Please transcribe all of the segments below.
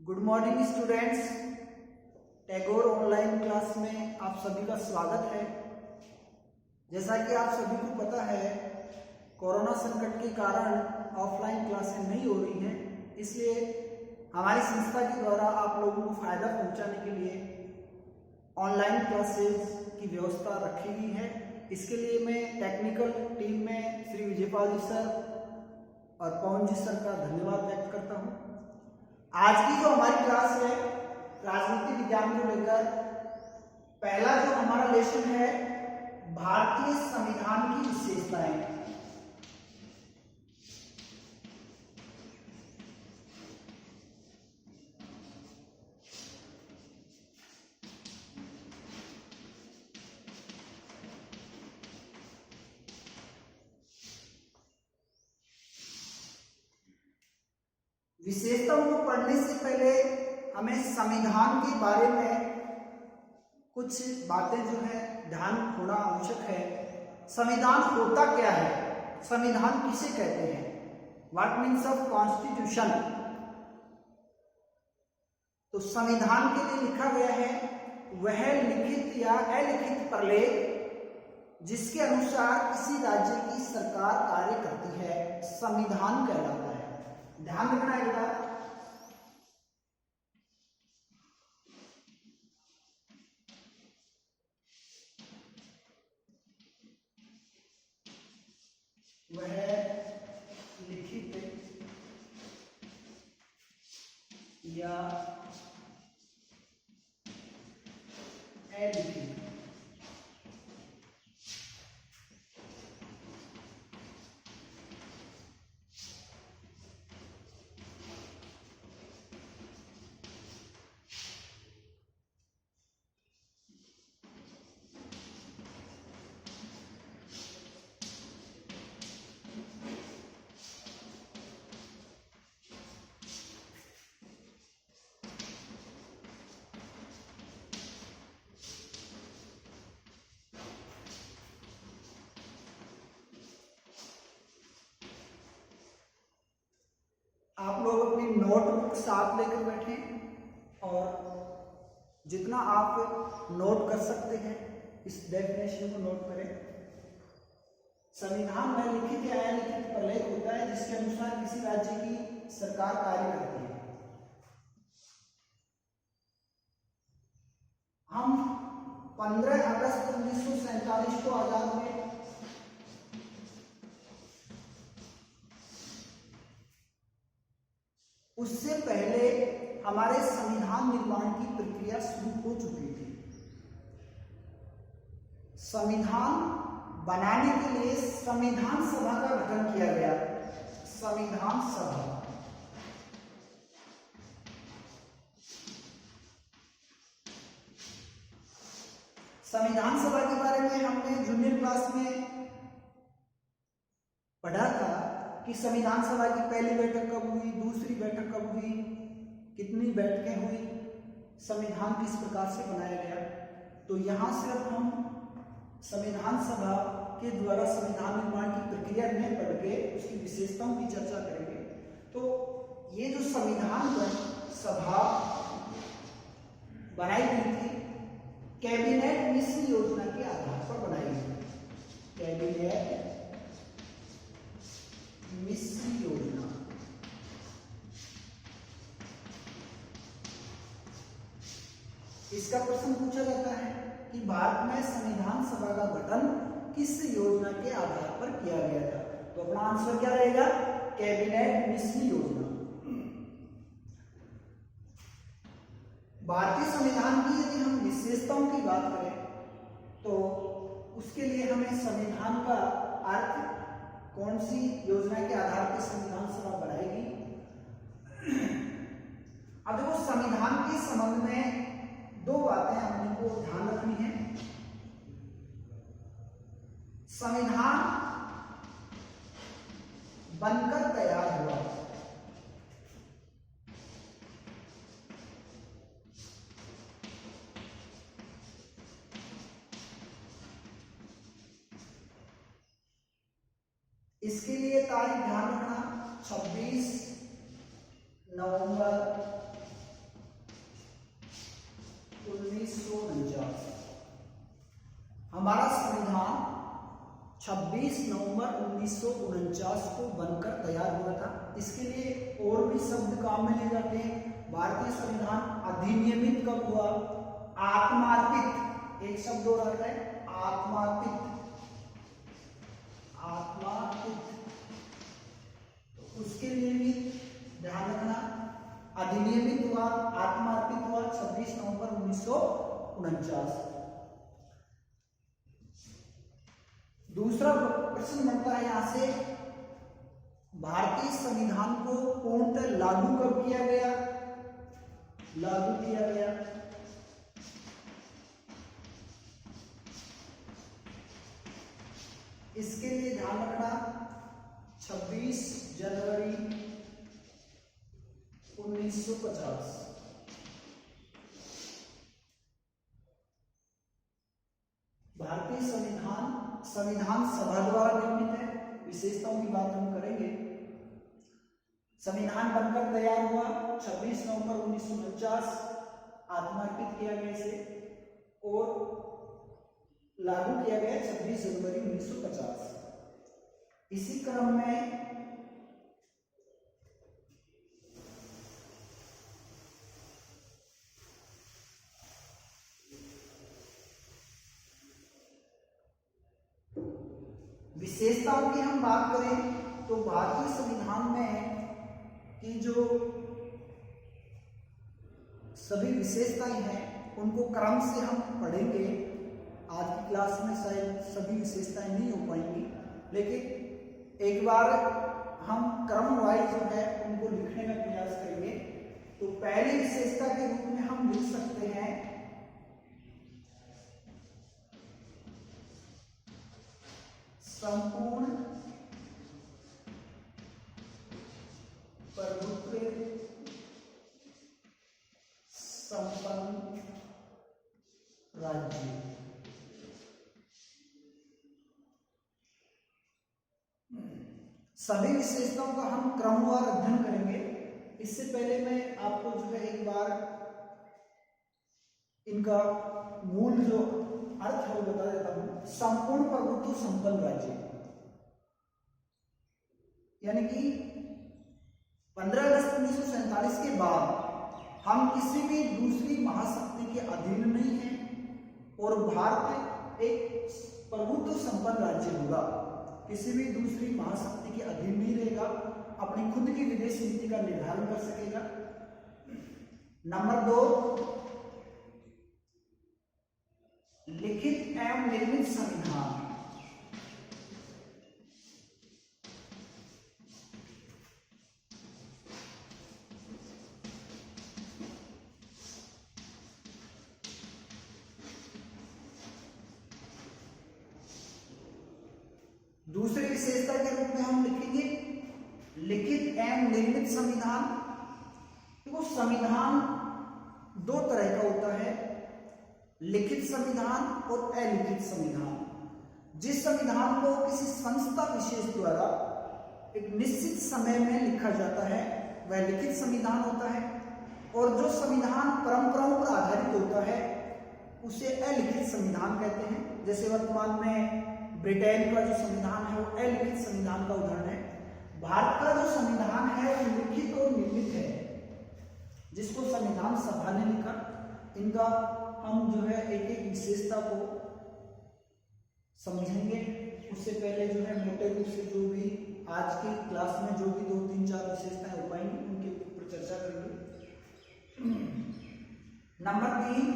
Good morning students. Tagore online class में आप सभी का स्वागत है। जैसा कि आप सभी को पता है, कोरोना संकट के कारण ऑफलाइन क्लासें नहीं हो रही हैं, इसलिए हमारी संस्था के द्वारा आप लोगों को फायदा पहुंचाने के लिए ऑनलाइन क्लासेस की व्यवस्था रखी गई है। इसके लिए मैं टेक्निकल टीम में श्री विजयपाल जी सर और पवन जी सर का धन्यवाद व्यक्त करता हूं। आज की जो हमारी क्लास है राजनीति विज्ञान को लेकर, पहला जो हमारा लेसन है भारतीय संविधान की विशेषताएं। विशेषताओं को पढ़ने से पहले हमें संविधान के बारे में कुछ बातें जो है ध्यान होना आवश्यक है। संविधान होता क्या है, संविधान किसे कहते हैं, व्हाट मीन्स ऑफ कॉन्स्टिट्यूशन। तो संविधान के लिए लिखा गया है वह लिखित या अलिखित प्रलेख जिसके अनुसार किसी राज्य की सरकार कार्य करती है, संविधान कहलाता है। ध्यान रखना है बेटा। वह लिखित या अलिखित आप लोग अपनी नोटबुक साथ लेकर बैठें और जितना आप नोट कर सकते हैं इस डेफिनेशन को नोट करें। संविधान में लिखित या अलिखित प्रलेख होता है जिसके अनुसार किसी राज्य की सरकार कार्य करती है। हम 15 अगस्त 1947 को आजाद हुए। उससे पहले हमारे संविधान निर्माण की प्रक्रिया शुरू हो चुकी थी। संविधान बनाने के लिए संविधान सभा का गठन किया गया। संविधान सभा संविधान सभा के बारे में हमने जूनियर क्लास में पढ़ा था कि संविधान सभा की पहली बैठक कब हुई, दूसरी बैठक कब हुई, कितनी बैठकें हुई, संविधान किस प्रकार से बनाया गया। तो यहाँ से अब हम संविधान सभा के द्वारा संविधान निर्माण की प्रक्रिया में पढ़ के उसकी विशेषताओं की चर्चा करेंगे। तो ये जो संविधान सभा बनाई गई थी कैबिनेट मिशन योजना के आधार पर बनाई गई। कैबिनेट मिशन योजना इसका प्रश्न पूछा जाता है कि भारत में संविधान सभा का गठन किस योजना के आधार पर किया गया था। तो अपना आंसर क्या रहेगा, कैबिनेट मिशन योजना। भारतीय संविधान की यदि हम विशेषताओं की बात करें तो उसके लिए हमें संविधान का अर्थ, कौन सी योजना के आधार पर संविधान सभा बनाएगी। अब देखो, संविधान के संबंध में दो बातें हमने को ध्यान रखनी है। संविधान बनकर तैयार हुआ, इसके लिए तारीख ध्यान रखना 26 नवंबर 1949। हमारा संविधान 26 नवंबर 1949 को बनकर तैयार हुआ था। इसके लिए और भी शब्द काम में लिए जाते हैं। भारतीय संविधान अधिनियमित कब हुआ? आत्मार्पित, एक शब्द और आता है आत्मार्पित। आत्मार्पित, तो उसके लिए भी ध्यान रखना, अधिनियमित हुआ, आत्मार्पित हुआ 26 नवंबर 1949। दूसरा प्रश्न बनता है यहां से, भारतीय संविधान को पूर्णतः लागू कब किया गया? लागू किया गया इसके लिए ध्यान रखना 26 जनवरी 1950। भारतीय संविधान सभा द्वारा निर्मित है। विशेषताओं की बात हम करेंगे। संविधान बनकर तैयार हुआ 26 नवंबर 1949, आत्मार्पित किया गया इसे और लागू किया गया 26 जनवरी 1950। इसी क्रम में विशेषताओं की हम बात करें तो भारतीय संविधान में की जो सभी विशेषताएं हैं उनको क्रम से हम पढ़ेंगे। आज की क्लास में शायद सभी विशेषताएं नहीं हो पाएंगी, लेकिन एक बार हम क्रम वाइज जो है उनको लिखने का प्रयास करेंगे। तो पहली विशेषता के रूप में हम लिख सकते हैं संपूर्ण प्रभुत्व संपन्न राज्य। सभी विशेषताओं का हम क्रमवार अध्ययन करेंगे। इससे पहले मैं आपको जो है एक बार इनका मूल जो अर्थ है वो बता देता हूं। संपूर्ण प्रभुत्व संपन्न राज्य, यानी कि 15 अगस्त 1947 के बाद हम किसी भी दूसरी महाशक्ति के अधीन नहीं हैं और भारत एक प्रभुत्व संपन्न राज्य होगा। किसी भी दूसरी महाशक्ति के अधीन नहीं रहेगा, अपनी खुद की विदेश नीति का निर्धारण कर सकेगा। नंबर 2, लिखित एवं निर्मित संविधान। दूसरी विशेषता के रूप में हम लिखेंगे लिखित एवं निर्मित संविधान। देखो, संविधान दो तरह का होता है, लिखित संविधान और अलिखित संविधान। जिस संविधान को किसी संस्था विशेष द्वारा एक निश्चित समय में लिखा जाता है वह लिखित संविधान होता है, और जो संविधान परंपराओं पर आधारित होता है उसे अलिखित संविधान कहते हैं। जैसे वर्तमान में ब्रिटेन का जो संविधान है वो अलिखित संविधान का उदाहरण है। भारत का जो संविधान है वो लिखित और निर्मित है, जिसको संविधान सभा ने लिखा। इनका हम जो है एक एक विशेषता को समझेंगे। उससे पहले जो है मोटे रूप से जो भी आज की क्लास में जो भी 2, 3, 4 विशेषताएं हो पाएंगी उनके ऊपर चर्चा करेंगे। नंबर 3,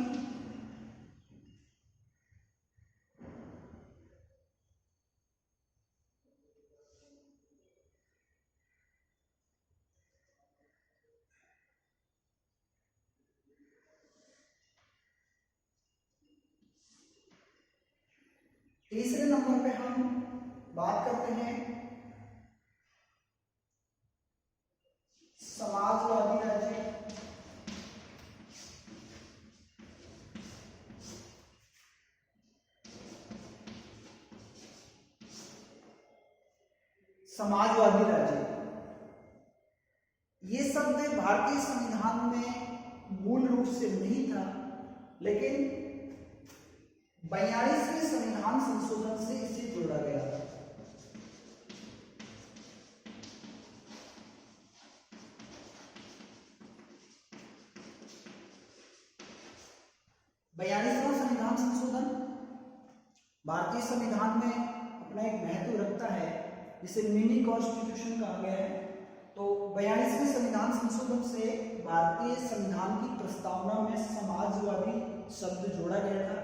तीसरे नंबर पे हम बात करते हैं समाजवादी राज्य। समाजवादी राज्य, ये शब्द भारतीय संविधान में मूल रूप से नहीं था, लेकिन 42वें संविधान संशोधन से इसे जोड़ा गया था। संविधान संशोधन भारतीय संविधान में अपना एक महत्व रखता है, जिसे मिनी कॉन्स्टिट्यूशन कहा गया है। तो 42वें संविधान संशोधन से भारतीय संविधान की प्रस्तावना में समाजवादी शब्द जोड़ा गया था।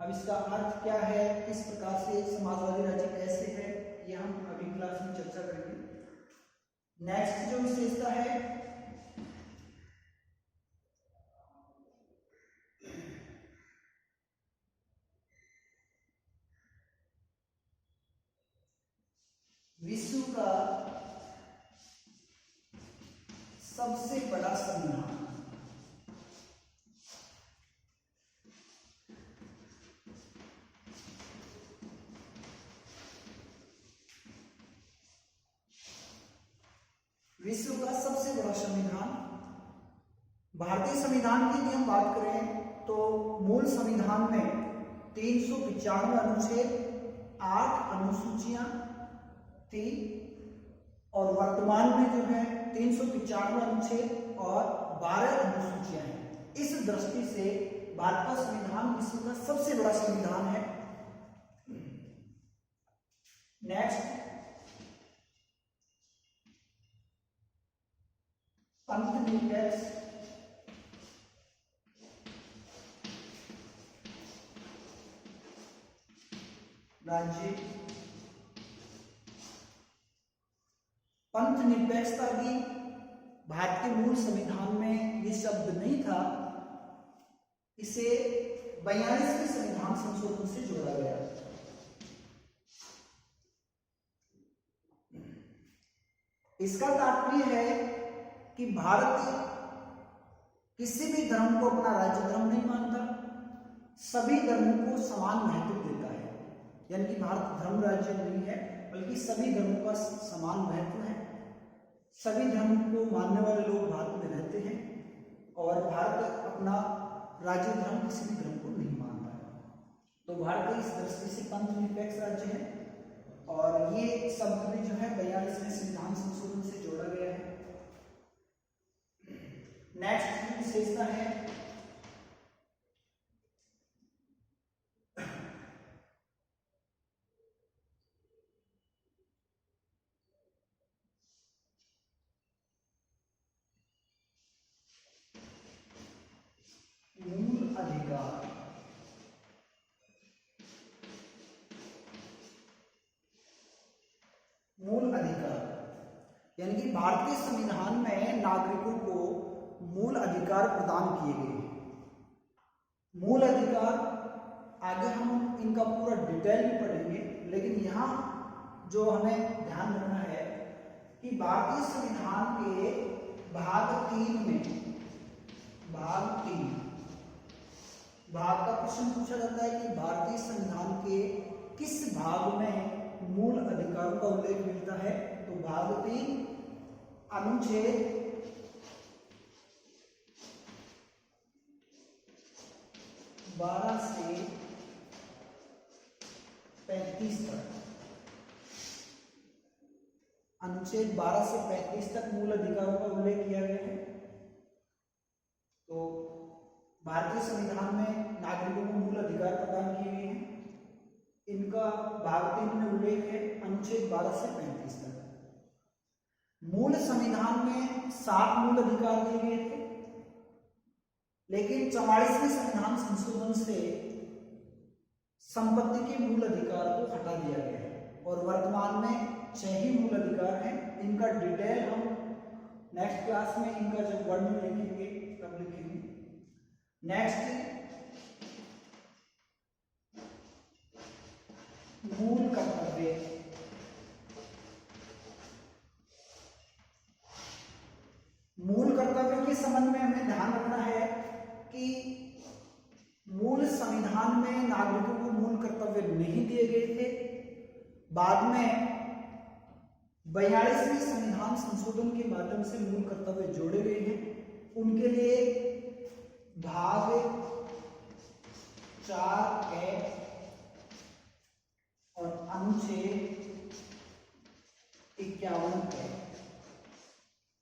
अब इसका अर्थ क्या है, किस प्रकार से समाजवादी राज्य कैसे है, ये हम अगली क्लास में चर्चा करेंगे। नेक्स्ट जो विशेषता है, विश्व का सबसे बड़ा संविधान। विश्व का सबसे बड़ा संविधान। भारतीय संविधान की यदि हम बात करें तो मूल संविधान में 395 अनुच्छेद, 8 अनुसूचियां थी और वर्तमान में जो है 395 अनुच्छेद और 12 अनुसूचियां हैं। इस दृष्टि से भारत का संविधान विश्व का सबसे बड़ा संविधान है। नेक्स्ट, पंथनिरपेक्ष राज्य। पंथनिरपेक्षता की भारत के मूल संविधान में ये शब्द नहीं था, इसे 42वें संविधान संशोधन से जोड़ा गया। इसका तात्पर्य है कि भारत किसी भी धर्म को अपना राज्य धर्म नहीं मानता, सभी धर्मों को समान महत्व देता है। यानी कि भारत धर्म राज्य नहीं है, बल्कि सभी धर्मों का समान महत्व है। सभी धर्म को मानने वाले लोग भारत में रहते हैं और भारत अपना राज्य धर्म किसी भी धर्म को नहीं मानता है। तो भारत इस दृष्टि से पंथनिरपेक्ष राज्य है और ये शब्द भी जो है 42वें संविधान संशोधन से जोड़ा गया है। नेक्स्ट विशेषता है मूल अधिकार। मूल अधिकार यानी कि भारतीय संविधान में नागरिकों को मूल अधिकार प्रदान किए गए हैं। मूल अधिकार आगे हम इनका पूरा डिटेल में पढ़ेंगे, लेकिन यहाँ जो हमें ध्यान रखना है कि भारतीय संविधान के भाग 3 में भाग का प्रश्न पूछा जाता है कि भारतीय संविधान के किस भाग में मूल अधिकारों का उल्लेख मिलता है। तो भाग 3 अनुच्छेद 12 से 35 तक, अनुच्छेद 12 से 35 तक मूल अधिकारों का उल्लेख किया गया है। तो भारतीय संविधान में नागरिकों को मूल अधिकार प्रदान किए गए हैं। इनका भाग 3 में उल्लेख है अनुच्छेद 12 से 35 तक। मूल संविधान में 7 मूल अधिकार दिए गए थे, लेकिन 44वें संविधान संशोधन से संपत्ति के मूल अधिकार को हटा दिया गया है और वर्तमान में 6 ही मूल अधिकार हैं। इनका डिटेल हम नेक्स्ट क्लास में इनका जब वर्णन लिखेंगे तब लिखेंगे। नेक्स्ट, मूल कर्तव्य। मूल कर्तव्य के संबंध में हमें ध्यान रखना है कि मूल संविधान में नागरिकों को मूल कर्तव्य नहीं दिए गए थे। बाद में 42वें संविधान संशोधन के माध्यम से मूल कर्तव्य जोड़े गए हैं। उनके लिए भाग 4a और अनुच्छेद 51a।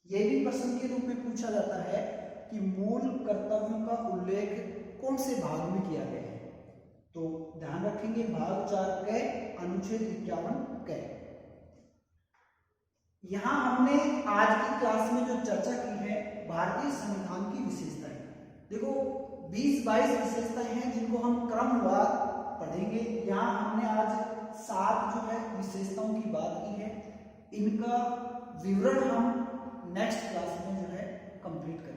ये भी प्रश्न के रूप में पूछा जाता है कि मूल कर्तव्यों का उल्लेख कौन से भाग में किया गया है। तो ध्यान रखेंगे भाग 4 के अनुच्छेद 51 के। यहां हमने आज की क्लास में जो चर्चा की है भारतीय संविधान की विशेषताएं। देखो 20-22 विशेषताएं हैं जिनको हम क्रमवार पढ़ेंगे। यहाँ हमने आज 7 जो है विशेषताओं की बात की है। इनका विवरण हम नेक्स्ट क्लास में जो है कंप्लीट करेंगे।